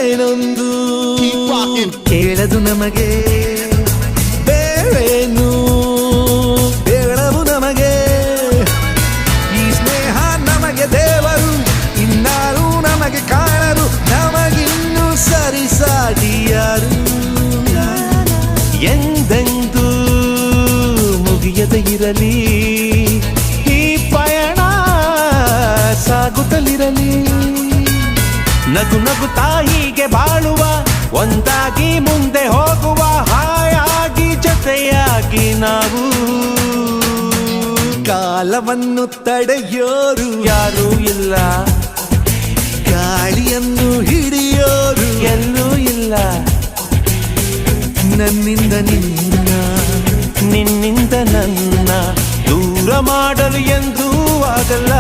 ಏನೊಂದು ಕೇಳದು ನಮಗೆ ಬೇರೇನು ಬೇಡವು ನಮಗೆ ಈ ಸ್ನೇಹ ನಮಗೆ ದೇವರು ಇನ್ನಾರು ನಮಗೆ ಕಾಣರು ನಮಗಿನ್ನು ಸರಿಸಾಟಿಯಾರು ಎಂದೆಂದೂ ಮುಗಿಯದೆ ಇರಲಿ ಈ ಪಯಣ ಸಾಗುತ್ತಲಿರಲಿ ನಗು ನಗುತ್ತಾ ಹೀಗೆ ಬಾಳುವ ಒಂದಾಗಿ ಮುಂದೆ ಹೋಗುವ ಹಾಯಾಗಿ ಜೊತೆಯಾಗಿ ನಾವು ಕಾಲವನ್ನು ತಡೆಯೋರು ಯಾರೂ ಇಲ್ಲ ಗಾಳಿಯನ್ನು ಹಿಡಿಯೋರು ಎಲ್ಲೂ ಇಲ್ಲ ನನ್ನಿಂದ ನಿನ್ನ ನಿನ್ನಿಂದ ನನ್ನ ದೂರ ಮಾಡಲು ಎಂದೂ ಆಗಲ್ಲ